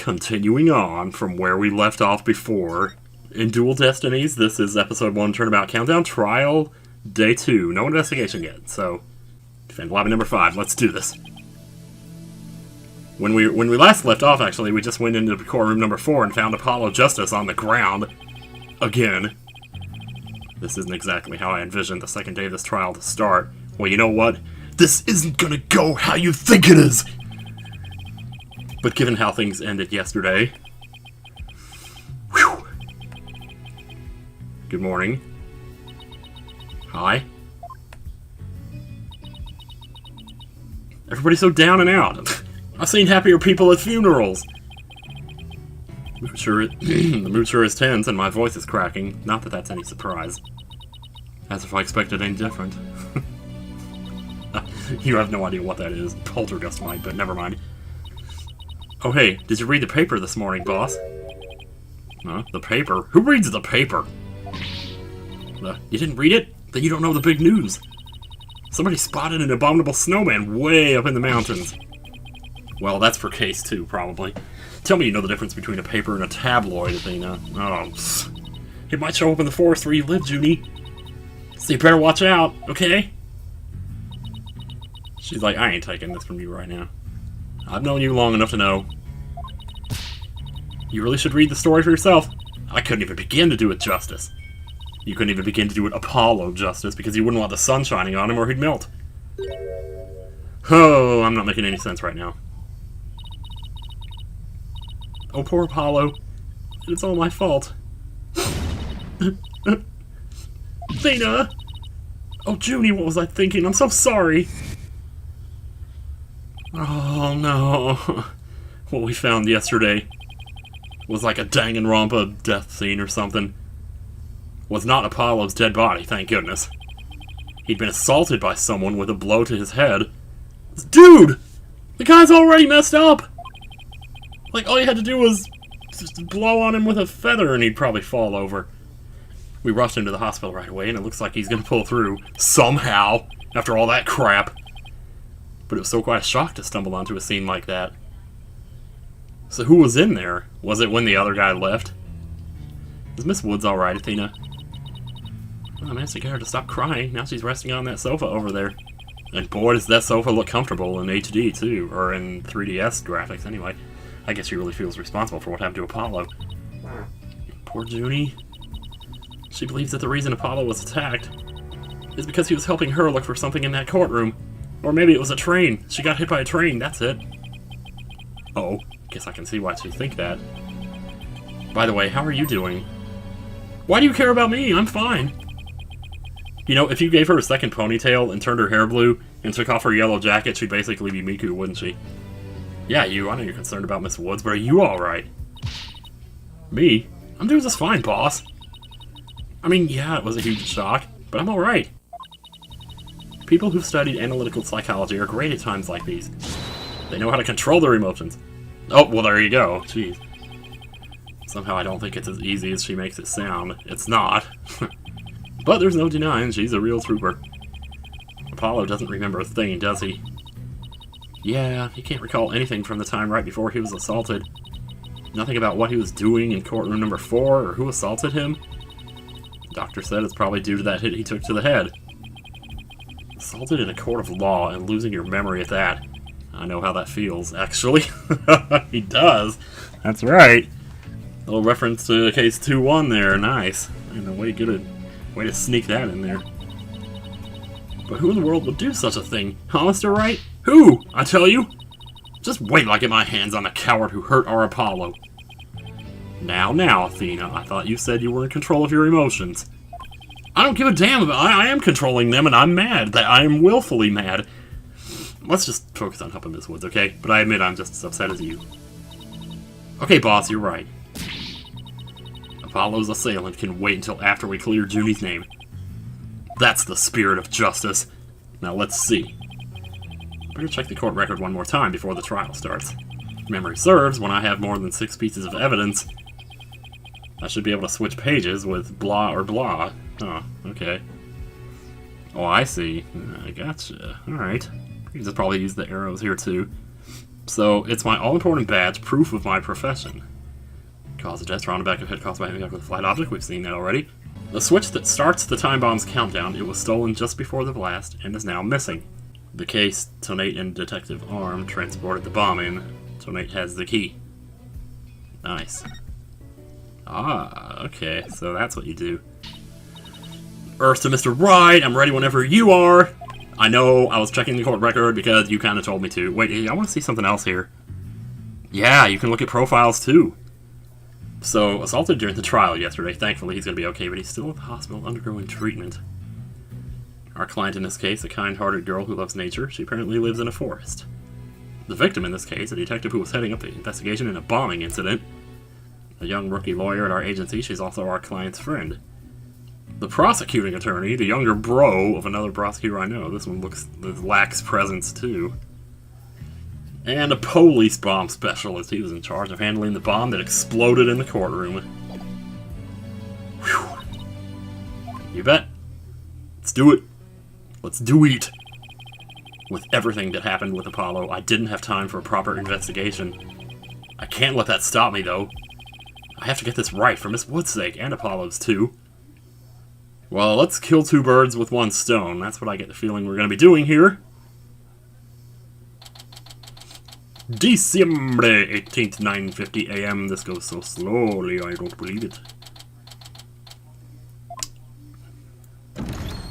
Continuing on from where we left off before, in Dual Destinies, this is episode 1, Turnabout Countdown, Trial, Day 2. No investigation yet, so... Defend lobby number 5, let's do this. When we last left off, actually, we just went into courtroom number 4 and found Apollo Justice on the ground. Again. This isn't exactly how I envisioned the second day of this trial to start. Well, you know what? This isn't gonna go how you think it is! But given how things ended yesterday... Whew. Good morning. Hi. Everybody's so down and out. I've seen happier people at funerals. The mood sure is tense and my voice is cracking. Not that that's any surprise. As if I expected any different. You have no idea what that is. Poltergeist might, but never mind. Oh hey, did you read the paper this morning, boss? Huh? The paper? Who reads the paper? You didn't read it? Then you don't know the big news. Somebody spotted an abominable snowman way up in the mountains. Well, that's for case 2, probably. Tell me you know the difference between a paper and a tabloid, Athena. Oh, it might show up in the forest where you live, Junie. So you better watch out, okay? She's like, I ain't taking this from you right now. I've known you long enough to know. You really should read the story for yourself. I couldn't even begin to do it justice. You couldn't even begin to do it Apollo justice because you wouldn't want the sun shining on him or he'd melt. Oh, I'm not making any sense right now. Oh, poor Apollo. It's all my fault. Athena! Oh, Junie, what was I thinking? I'm so sorry. Oh, no. What we found yesterday was like a Danganronpa death scene or something. Was not Apollo's dead body, thank goodness. He'd been assaulted by someone with a blow to his head. Dude! The guy's already messed up! Like, all you had to do was just blow on him with a feather and he'd probably fall over. We rushed him to the hospital right away and it looks like he's gonna pull through, somehow, after all that crap. But it was so quite a shock to stumble onto a scene like that. So who was in there? Was it when the other guy left? Is Miss Woods alright, Athena? Well, I managed to get her to stop crying. Now she's resting on that sofa over there. And boy, does that sofa look comfortable in HD, too. Or in 3DS graphics, anyway. I guess she really feels responsible for what happened to Apollo. Poor Junie. She believes that the reason Apollo was attacked is because he was helping her look for something in that courtroom. Or maybe it was a train. She got hit by a train, that's it. Oh, guess I can see why she'd think that. By the way, how are you doing? Why do you care about me? I'm fine. You know, if you gave her a second ponytail and turned her hair blue and took off her yellow jacket, she'd basically be Miku, wouldn't she? Yeah, you. I know you're concerned about Miss Woods, but are you alright? Me? I'm doing just fine, boss. I mean, yeah, it was a huge shock, but I'm alright. People who've studied analytical psychology are great at times like these. They know how to control their emotions. Oh, well, there you go. Jeez. Somehow I don't think it's as easy as she makes it sound. It's not. But there's no denying she's a real trooper. Apollo doesn't remember a thing, does he? Yeah, he can't recall anything from the time right before he was assaulted. Nothing about what he was doing in courtroom number 4 or who assaulted him. The doctor said it's probably due to that hit he took to the head. Assaulted in a court of law and losing your memory at that. I know how that feels, actually. He does. That's right. A little reference to case 2-1 there. Nice. And a way to sneak that in there. But who in the world would do such a thing? Huh, Mr. Wright? Who? I tell you. Just wait till I get my hands on the coward who hurt our Apollo. Now, Athena. I thought you said you were in control of your emotions. I don't give a damn about I am controlling them and I'm mad. That I am willfully mad. Let's just focus on helping Miss Woods, okay? But I admit I'm just as upset as you. Okay, boss, you're right. Apollo's assailant can wait until after we clear Junie's name. That's the spirit of justice. Now let's see. Better check the court record one more time before the trial starts. If memory serves, when I have more than 6 pieces of evidence, I should be able to switch pages with blah or blah. Oh, okay. Oh, I see. I gotcha. Alright. You can just probably use the arrows here too. So, it's my all-important badge, proof of my profession. Cause of death, round back of head caused by a flight object, we've seen that already. The switch that starts the time bomb's countdown, it was stolen just before the blast, and is now missing. The case, Tonate and Detective Arm transported the bomb in. Tonate has the key. Nice. Ah, okay, so that's what you do. Earth to Mr. Wright, I'm ready whenever you are! I know, I was checking the court record because you kind of told me to. Wait, I want to see something else here. Yeah, you can look at profiles too. So, assaulted during the trial yesterday. Thankfully, he's going to be okay, but he's still at the hospital undergoing treatment. Our client in this case, a kind-hearted girl who loves nature. She apparently lives in a forest. The victim in this case, a detective who was heading up the investigation in a bombing incident. A young rookie lawyer at our agency. She's also our client's friend. The prosecuting attorney, the younger bro of another prosecutor I know. This one lacks presence too. And a police bomb specialist. He was in charge of handling the bomb that exploded in the courtroom. Whew. You bet. Let's do it. Let's do it. With everything that happened with Apollo, I didn't have time for a proper investigation. I can't let that stop me, though. I have to get this right for Miss Wood's sake, and Apollo's too. Well, let's kill two birds with one stone. That's what I get the feeling we're going to be doing here. December 18th, 9:50 a.m. This goes so slowly, I don't believe it.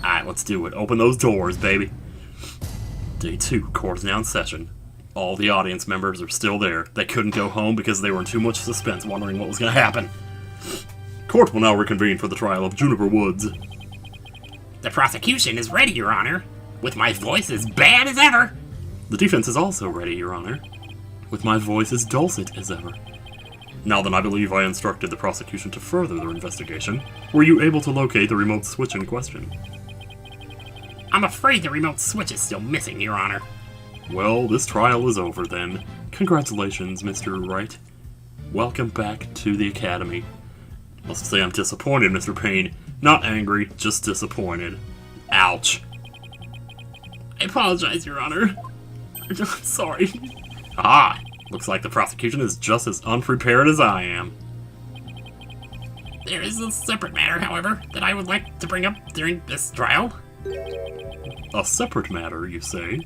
Alright, let's do it. Open those doors, baby. Day 2, court is now in session. All the audience members are still there. They couldn't go home because they were in too much suspense, wondering what was going to happen. Court will now reconvene for the trial of Juniper Woods. The prosecution is ready, Your Honor, with my voice as bad as ever. The defense is also ready, Your Honor, with my voice as dulcet as ever. Now then, I believe I instructed the prosecution to further their investigation. Were you able to locate the remote switch in question? I'm afraid the remote switch is still missing, Your Honor. Well, this trial is over then. Congratulations, Mr. Wright. Welcome back to the Academy. Must say I'm disappointed, Mr. Payne. Not angry, just disappointed. Ouch. I apologize, Your Honor. I'm sorry. Ah, looks like the prosecution is just as unprepared as I am. There is a separate matter, however, that I would like to bring up during this trial. A separate matter, you say?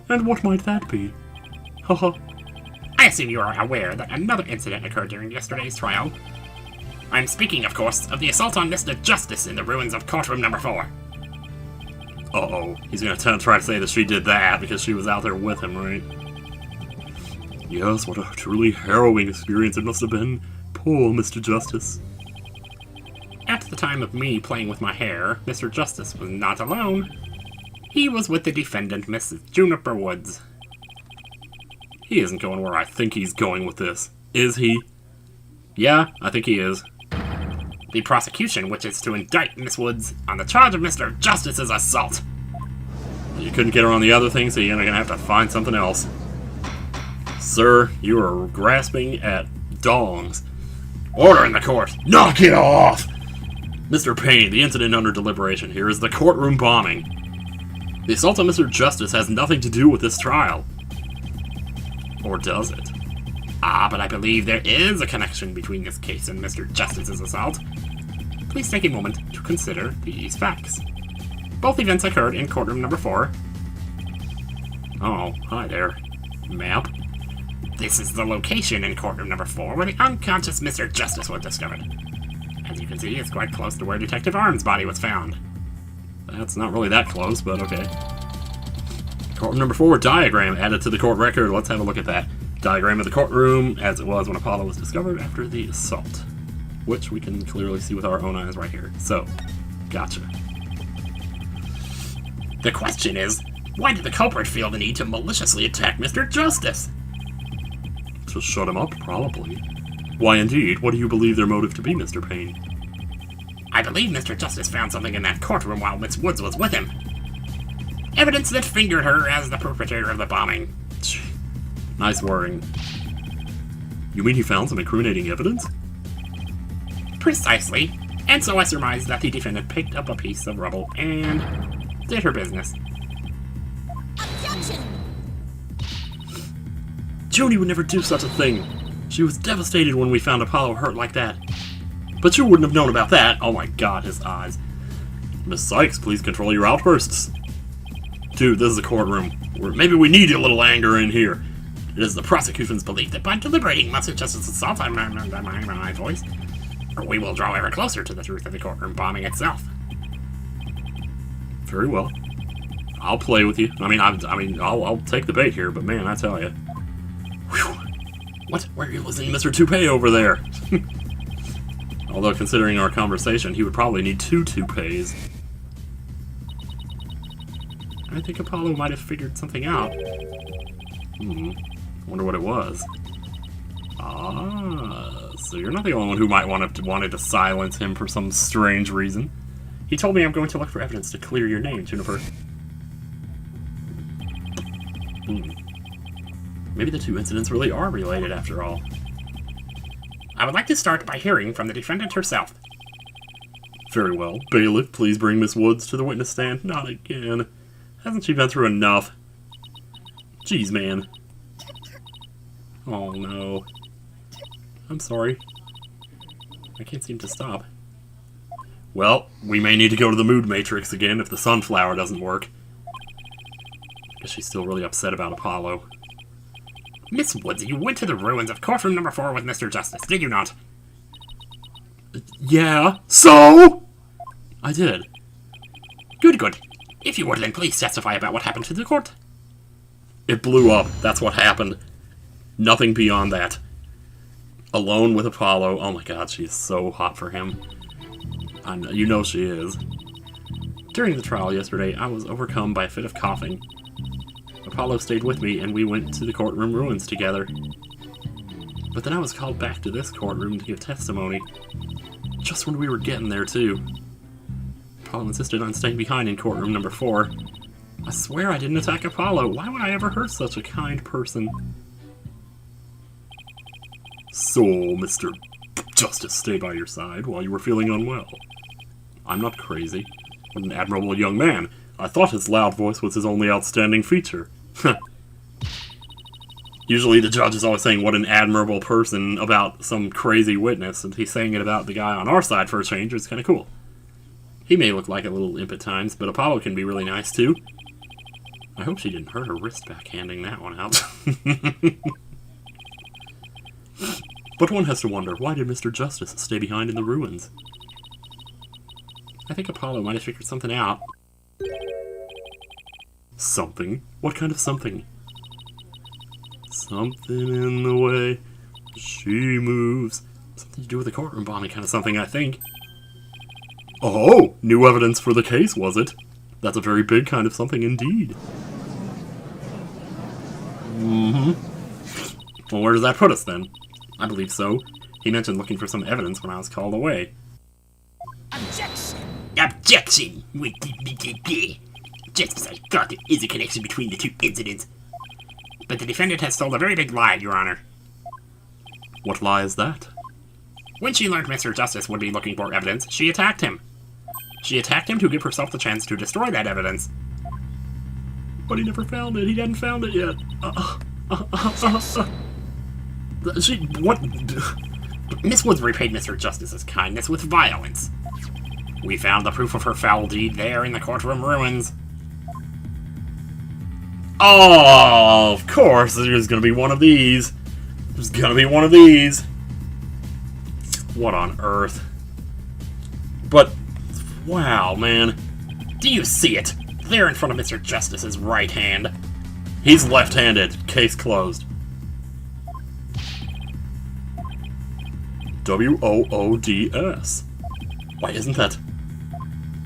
And what might that be? Haha. I assume you are aware that another incident occurred during yesterday's trial. I'm speaking, of course, of the assault on Mr. Justice in the ruins of courtroom number 4. Uh-oh. He's gonna try to say that she did that because she was out there with him, right? Yes, what a truly harrowing experience it must have been. Poor Mr. Justice. At the time of me playing with my hair, Mr. Justice was not alone. He was with the defendant, Mrs. Juniper Woods. He isn't going where I think he's going with this. Is he? Yeah, I think he is. The prosecution wishes to indict Miss Woods on the charge of Mr. Justice's assault. You couldn't get her on the other thing, so you're gonna have to find something else. Sir, you are grasping at dongs. Order in the court! Knock it off! Mr. Payne, the incident under deliberation here is the courtroom bombing. The assault on Mr. Justice has nothing to do with this trial. Or does it? Ah, but I believe there is a connection between this case and Mr. Justice's assault. Please take a moment to consider these facts. Both events occurred in courtroom number 4. Oh, hi there. Map? This is the location in courtroom number 4 where the unconscious Mr. Justice was discovered. As you can see, it's quite close to where Detective Arm's body was found. That's not really that close, but okay. Courtroom number 4 diagram added to the court record. Let's have a look at that. Diagram of the courtroom as it was when Apollo was discovered after the assault, which we can clearly see with our own eyes right here. So, gotcha. The question is, why did the culprit feel the need to maliciously attack Mr. Justice? To shut him up, probably. Why indeed? What do you believe their motive to be, Mr. Payne? I believe Mr. Justice found something in that courtroom while Miss Woods was with him. Evidence that fingered her as the perpetrator of the bombing. Nice wording. You mean he found some incriminating evidence? Precisely. And so I surmise that the defendant picked up a piece of rubble and did her business. Objection! Junie would never do such a thing. She was devastated when we found Apollo hurt like that. But you wouldn't have known about that. Oh my god, his eyes. Miss Sykes, please control your outbursts. Dude, this is a courtroom. Maybe we need a little anger in here. It is the prosecution's belief that by deliberating Mr. Justice assault, my voice, we will draw ever closer to the truth of the courtroom bombing itself. Very well. I'll play with you. I'll take the bait here, but man, I tell you. Whew. What? Where are you listening to Mr. Toupee over there? Although, considering our conversation, he would probably need 2 toupees. I think Apollo might have figured something out. Wonder what it was. Ah, so you're not the only one who might wanted to silence him for some strange reason. He told me I'm going to look for evidence to clear your name, Juniper. Maybe the 2 incidents really are related after all. I would like to start by hearing from the defendant herself. Very well. Bailiff, please bring Miss Woods to the witness stand. Not again. Hasn't she been through enough? Jeez, man. Oh, no. I'm sorry. I can't seem to stop. Well, we may need to go to the mood matrix again if the sunflower doesn't work. Guess she's still really upset about Apollo. Miss Woods, you went to the ruins of courtroom number 4 with Mr. Justice, did you not? Yeah, so? I did. Good, good. If you would, then please testify about what happened to the court. It blew up. That's what happened. Nothing beyond that. Alone with Apollo. Oh my god, she's so hot for him. I know, you know she is. During the trial yesterday, I was overcome by a fit of coughing. Apollo stayed with me, and we went to the courtroom ruins together. But then I was called back to this courtroom to give testimony. Just when we were getting there, too. Apollo insisted on staying behind in courtroom number 4. I swear I didn't attack Apollo. Why would I ever hurt such a kind person? So, Mr. Justice stayed by your side while you were feeling unwell. I'm not crazy. What an admirable young man. I thought his loud voice was his only outstanding feature. Usually the judge is always saying what an admirable person about some crazy witness, and he's saying it about the guy on our side for a change. It's kind of cool. He may look like a little imp at times, but Apollo can be really nice too. I hope she didn't hurt her wrist backhanding that one out. But one has to wonder, why did Mr. Justice stay behind in the ruins? I think Apollo might have figured something out. Something? What kind of something? Something in the way she moves. Something to do with the courtroom bombing kind of something, I think. Oh, new evidence for the case, was it? That's a very big kind of something indeed. Well, where does that put us, then? I believe so. He mentioned looking for some evidence when I was called away. Objection! Objection! Just as I thought, there is a connection between the 2 incidents. But the defendant has told a very big lie, Your Honor. What lie is that? When she learned Mr. Justice would be looking for evidence, she attacked him. She attacked him to give herself the chance to destroy that evidence. But he never found it. He hadn't found it yet. What? Miss Woods repaid Mr. Justice's kindness with violence. We found the proof of her foul deed there in the courtroom ruins. Oh, of course, there's gonna be one of these. There's gonna be one of these. What on earth? But, wow, man. Do you see it? There in front of Mr. Justice's right hand. He's left-handed. Case closed. W-O-O-D-S. Why isn't that?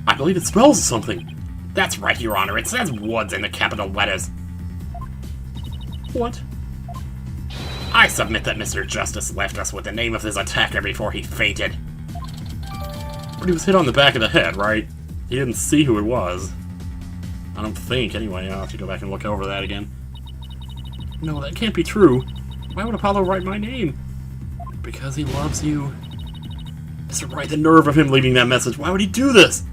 I believe it spells something. That's right, Your Honor. It says Woods in the capital letters. What? I submit that Mr. Justice left us with the name of his attacker before he fainted. But he was hit on the back of the head, right? He didn't see who it was. I don't think, anyway. I'll have to go back and look over that again. No, that can't be true. Why would Apollo write my name? Because he loves you. Mr. Wright, the nerve of him leaving that message. Why would he do this?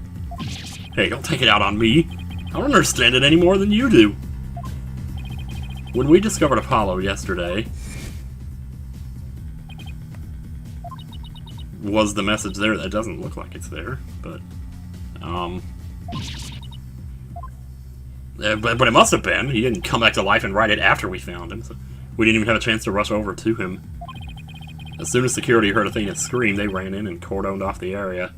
Hey, don't take it out on me. I don't understand it any more than you do. When we discovered Apollo yesterday, was the message there? That doesn't look like it's there, but it must have been. He didn't come back to life and write it after we found him, so we didn't even have a chance to rush over to him. As soon as security heard Athena scream, they ran in and cordoned off the area.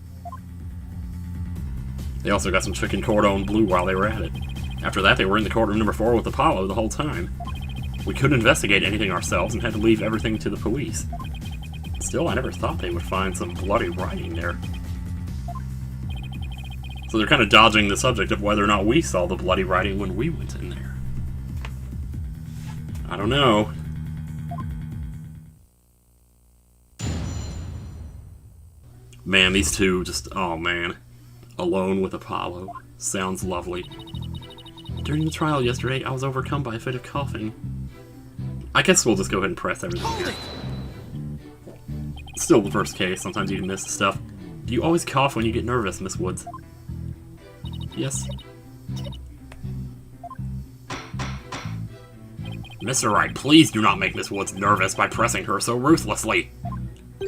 They also got some chicken cordon bleu while they were at it. After that, they were in the courtroom number 4 with Apollo the whole time. We couldn't investigate anything ourselves and had to leave everything to the police. Still, I never thought they would find some bloody writing there. So they're kind of dodging the subject of whether or not we saw the bloody writing when we went in there. I don't know. Man, these two just, oh man. Alone with Apollo. Sounds lovely. During the trial yesterday, I was overcome by a fit of coughing. I guess we'll just go ahead and press everything here. Still the first case, sometimes you can miss stuff. Do you always cough when you get nervous, Miss Woods? Yes. Mr. Wright, please do not make Miss Woods nervous by pressing her so ruthlessly.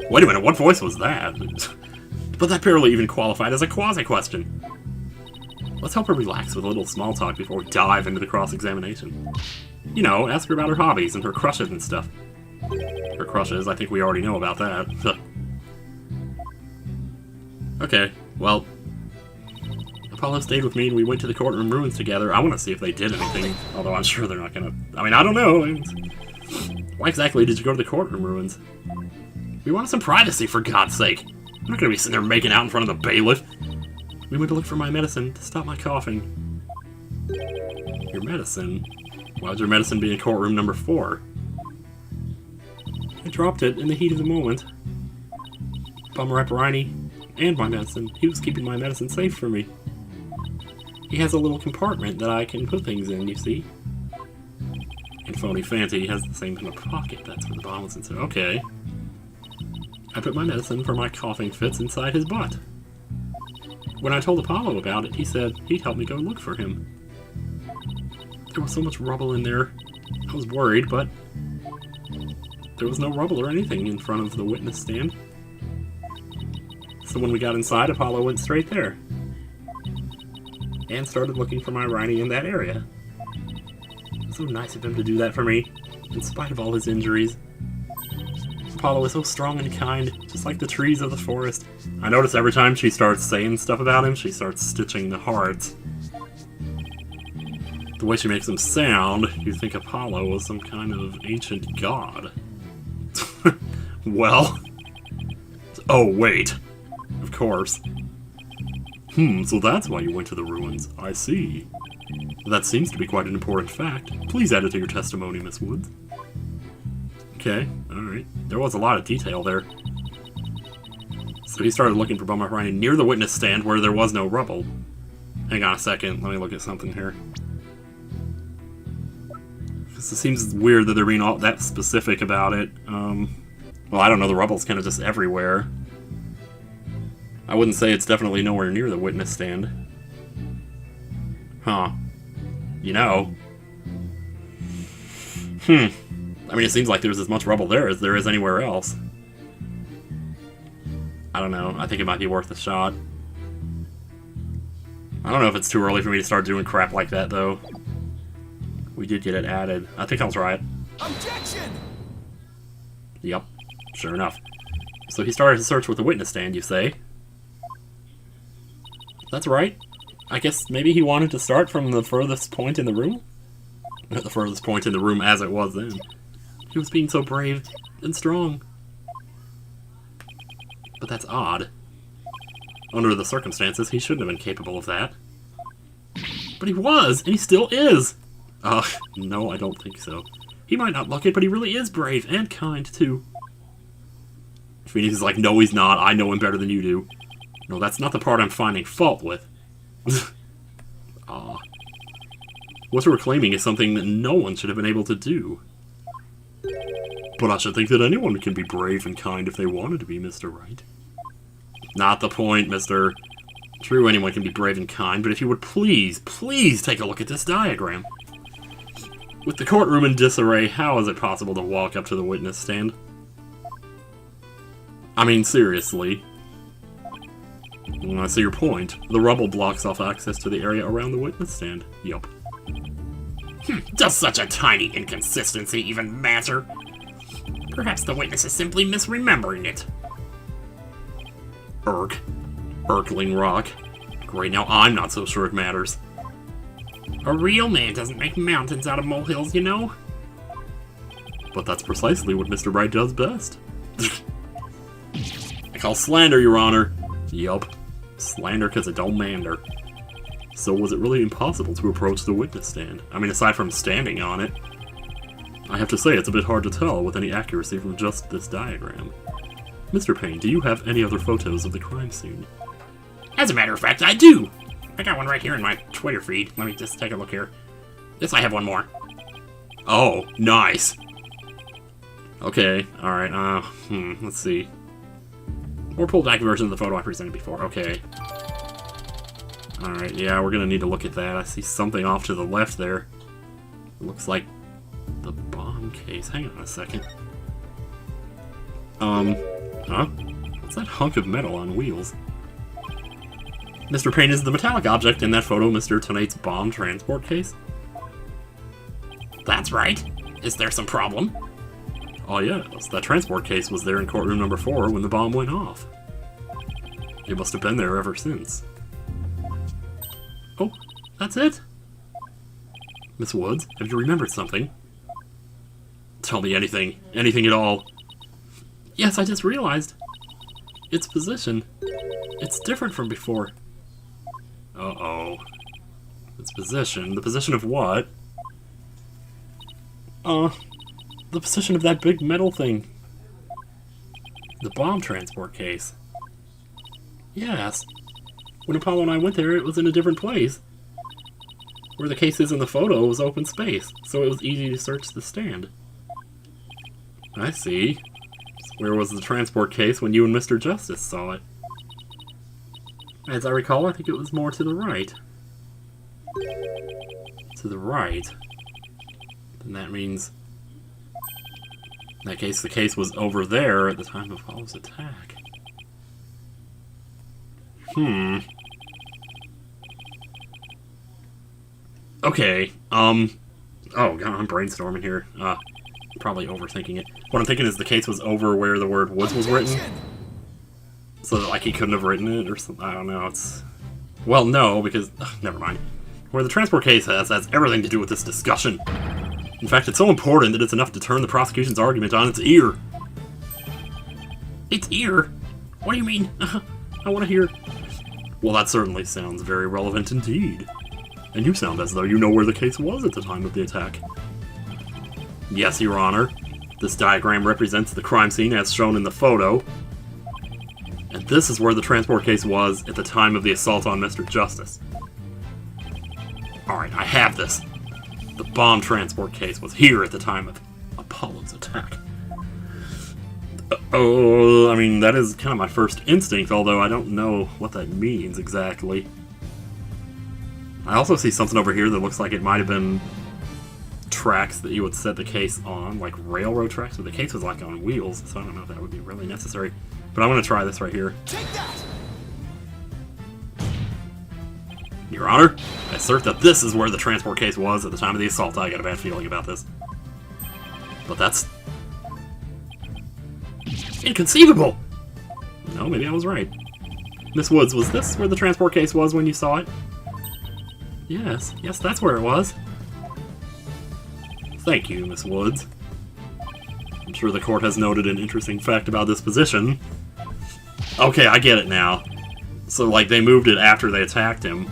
Wait a minute, what voice was that? But that barely even qualified as a quasi-question. Let's help her relax with a little small talk before we dive into the cross-examination. You know, ask her about her hobbies and her crushes and stuff. Her crushes, I think we already know about that. Okay, well, Apollo stayed with me and we went to the courtroom ruins together. I want to see if they did anything, although I'm sure they're not gonna... I mean, I don't know. Why exactly did you go to the courtroom ruins? We wanted some privacy, for God's sake. I'm not gonna be sitting there making out in front of the bailiff. We went to look for my medicine to stop my coughing. Your medicine? Why would your medicine be in courtroom number 4? I dropped it in the heat of the moment. Bummer up Riney and my medicine. He was keeping my medicine safe for me. He has a little compartment that I can put things in, you see. And Phony Fancy has the same in a pocket. That's where the bomb was inside. Okay. I put my medicine for my coughing fits inside his butt. When I told Apollo about it, he said he'd help me go look for him. There was so much rubble in there. I was worried, but there was no rubble or anything in front of the witness stand. So when we got inside, Apollo went straight there. And started looking for my writing in that area. So nice of him to do that for me, in spite of all his injuries. Apollo is so strong and kind, just like the trees of the forest. I notice every time she starts saying stuff about him, she starts stitching the hearts. The way she makes him sound, you think Apollo was some kind of ancient god. Well... Oh, wait. Of course. So that's why you went to the ruins. I see. That seems to be quite an important fact. Please add it to your testimony, Miss Woods. Okay, alright. There was a lot of detail there. So he started looking for Bummer Ryan near the witness stand where there was no rubble. Hang on a second, let me look at something here. Because it seems weird that they're being all that specific about it. Well, I don't know, the rubble's kind of just everywhere. I wouldn't say it's definitely nowhere near the witness stand. Huh. You know. I mean, it seems like there's as much rubble there as there is anywhere else. I don't know. I think it might be worth a shot. I don't know if it's too early for me to start doing crap like that, though. We did get it added. I think I was right. Objection! Yep. Sure enough. So he started his search with the witness stand, you say? That's right. I guess maybe he wanted to start from the furthest point in the room? Not the furthest point in the room as it was then. He was being so brave and strong. But that's odd. Under the circumstances, he shouldn't have been capable of that. But he was, and he still is! No, I don't think so. He might not look it, but he really is brave and kind, too. Phoenix is like, no, he's not. I know him better than you do. No, that's not the part I'm finding fault with. What we're claiming is something that no one should have been able to do. But I should think that anyone can be brave and kind if they wanted to be, Mr. Wright. Not the point, Mr. True, anyone can be brave and kind, but if you would please, please take a look at this diagram. With the courtroom in disarray, how is it possible to walk up to the witness stand? I mean, seriously. I see your point. The rubble blocks off access to the area around the witness stand. Yup. Does such a tiny inconsistency even matter? Perhaps the witness is simply misremembering it. Irkling rock. Great, now I'm not so sure it matters. A real man doesn't make mountains out of molehills, you know? But that's precisely what Mr. Wright does best. I call slander, Your Honor. Yup. Slander because it don't matter. So was it really impossible to approach the witness stand? I mean, aside from standing on it. I have to say, it's a bit hard to tell with any accuracy from just this diagram. Mr. Payne, do you have any other photos of the crime scene? As a matter of fact, I do! I got one right here in my Twitter feed. Let me just take a look here. Yes, I have one more. Oh, nice! Okay, alright, let's see. Or pulled back version of the photo I presented before. Okay. Alright, yeah, we're gonna need to look at that. I see something off to the left there. It looks like the bomb case. Hang on a second. Huh? What's that hunk of metal on wheels? Mr. Payne, is the metallic object in that photo Mr. Tonight's bomb transport case? That's right. Is there some problem? Oh yes, that transport case was there in courtroom number 4 when the bomb went off. It must have been there ever since. Oh, that's it? Miss Woods, have you remembered something? Tell me anything. Anything at all. Yes, I just realized. Its position. It's different from before. Uh-oh. Its position? The position of what? The position of that big metal thing. The bomb transport case. Yes. When Apollo and I went there, it was in a different place. Where the case is in the photo was open space, so it was easy to search the stand. I see. Where was the transport case when you and Mr. Justice saw it? As I recall, I think it was more to the right. To the right? Then that means... in that case, the case was over there at the time of Apollo's attack. Okay, oh god, I'm brainstorming here. Probably overthinking it. What I'm thinking is the case was over where the word Woods was written. So that, like, he couldn't have written it or something. I don't know, it's... well, no, because... never mind. Where the transport case has everything to do with this discussion. In fact, it's so important that it's enough to turn the prosecution's argument on its ear. Its ear? What do you mean? I want to hear... well, that certainly sounds very relevant indeed. And you sound as though you know where the case was at the time of the attack. Yes, Your Honor. This diagram represents the crime scene as shown in the photo. And this is where the transport case was at the time of the assault on Mr. Justice. Alright, I have this. The bomb transport case was here at the time of Apollo's attack. I mean, that is kind of my first instinct, although I don't know what that means exactly. I also see something over here that looks like it might have been tracks that you would set the case on, like railroad tracks, but the case was like on wheels, so I don't know if that would be really necessary. But I'm going to try this right here. Take that! Your Honor, I assert that this is where the transport case was at the time of the assault. I got a bad feeling about this. But that's... inconceivable! No, maybe I was right. Miss Woods, was this where the transport case was when you saw it? Yes, that's where it was. Thank you, Miss Woods. I'm sure the court has noted an interesting fact about this position. Okay, I get it now. So, like, they moved it after they attacked him.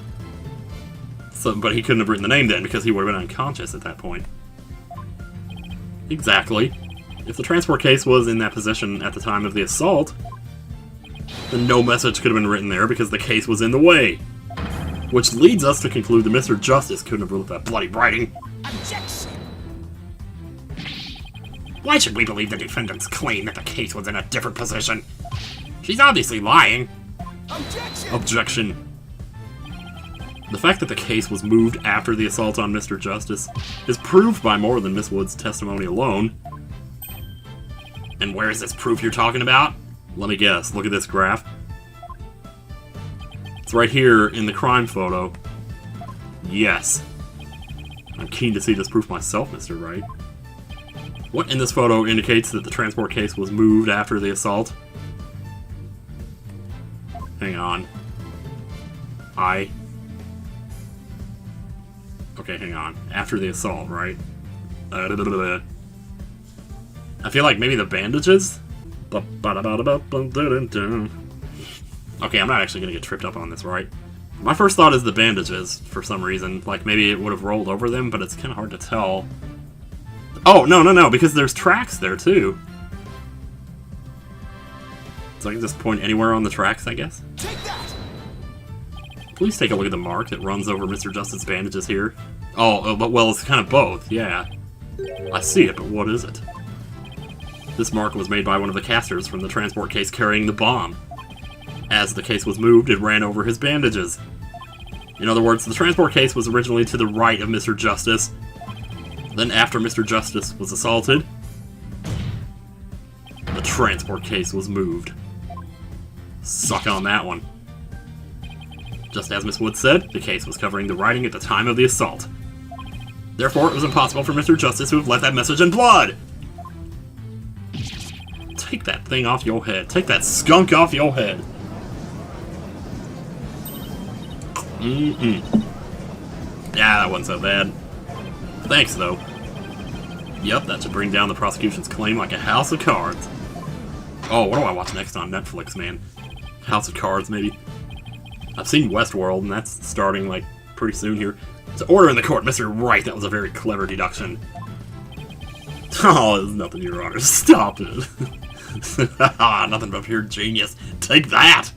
So, but he couldn't have written the name then, because he would have been unconscious at that point. Exactly. If the transport case was in that position at the time of the assault, then no message could have been written there because the case was in the way. Which leads us to conclude that Mr. Justice couldn't have wrote that bloody writing. Objection! Why should we believe the defendant's claim that the case was in a different position? She's obviously lying. Objection! Objection. The fact that the case was moved after the assault on Mr. Justice is proved by more than Miss Wood's testimony alone. And where is this proof you're talking about? Let me guess. Look at this graph. It's right here in the crime photo. Yes. I'm keen to see this proof myself, Mr. Wright. What in this photo indicates that the transport case was moved after the assault? Hang on. Okay, hang on. After the assault, right? I feel like maybe the bandages? Okay, I'm not actually gonna get tripped up on this, right? My first thought is the bandages, for some reason. Like, maybe it would have rolled over them, but it's kind of hard to tell. Oh, no, because there's tracks there, too. So I can just point anywhere on the tracks, I guess? Take that! Please take a look at the mark that runs over Mr. Justice's bandages here. Oh, but well, it's kind of both, yeah. I see it, but what is it? This mark was made by one of the casters from the transport case carrying the bomb. As the case was moved, it ran over his bandages. In other words, the transport case was originally to the right of Mr. Justice. Then after Mr. Justice was assaulted, the transport case was moved. Suck on that one. Just as Miss Wood said, the case was covering the writing at the time of the assault. Therefore, it was impossible for Mr. Justice to have left that message in blood! Take that thing off your head. Take that skunk off your head. Yeah, that wasn't so bad. Thanks, though. Yep, that should bring down the prosecution's claim like a house of cards. Oh, what do I watch next on Netflix, man? House of Cards, maybe? I've seen Westworld, and that's starting, like, pretty soon here. So, order in the court, Mr. Wright. That was a very clever deduction. Oh, there's nothing, Your Honor. Stop it. Nothing but pure genius. Take that!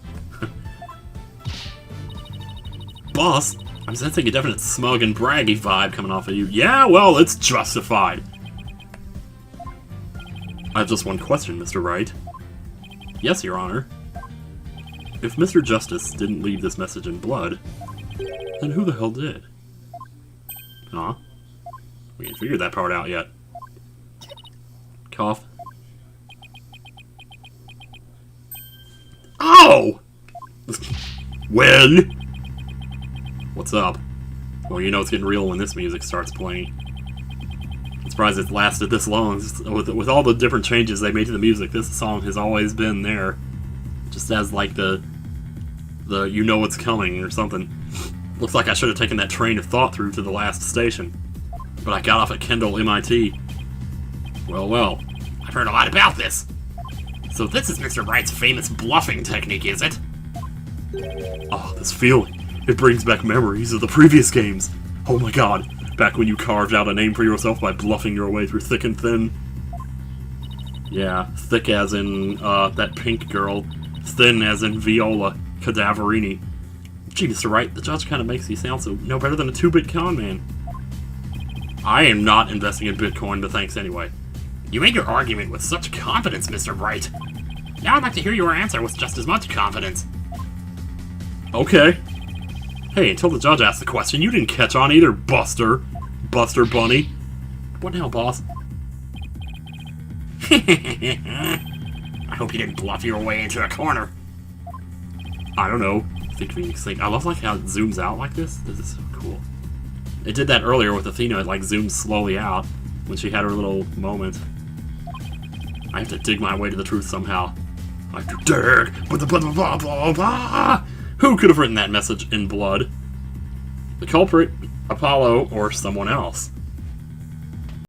Boss, I'm sensing a definite smug and braggy vibe coming off of you. Yeah, well, it's justified. I have just one question, Mr. Wright. Yes, Your Honor. If Mr. Justice didn't leave this message in blood, then who the hell did? Huh? We ain't figured that part out yet. Cough. Oh! When? What's up? Well, you know it's getting real when this music starts playing. I'm surprised it's lasted this long. With all the different changes they made to the music, this song has always been there. Just as, like, the you know what's coming or something. Looks like I should have taken that train of thought through to the last station. But I got off at Kendall, MIT. Well, I've heard a lot about this. So this is Mr. Wright's famous bluffing technique, is it? oh, this feeling. It brings back memories of the previous games. Oh my god, back when you carved out a name for yourself by bluffing your way through thick and thin. Yeah, thick as in, that pink girl. Thin as in Viola Cadaverini. Gee, Mr. Wright, the judge kind of makes you sound so no better than a 2-bit con man. I am not investing in Bitcoin, but thanks anyway. You make your argument with such confidence, Mr. Wright. Now I'd like to hear your answer with just as much confidence. Okay. Hey, until the judge asked the question, you didn't catch on either, Buster. Buster Bunny. What now, boss? I hope you didn't bluff your way into a corner. I don't know. Think. I love like how it zooms out like this. This is so cool. It did that earlier with Athena. It like zoomed slowly out when she had her little moment. I have to dig my way to the truth somehow. I have to dig. Blah, blah, blah, blah, blah. Who could have written that message in blood? The culprit, Apollo, or someone else?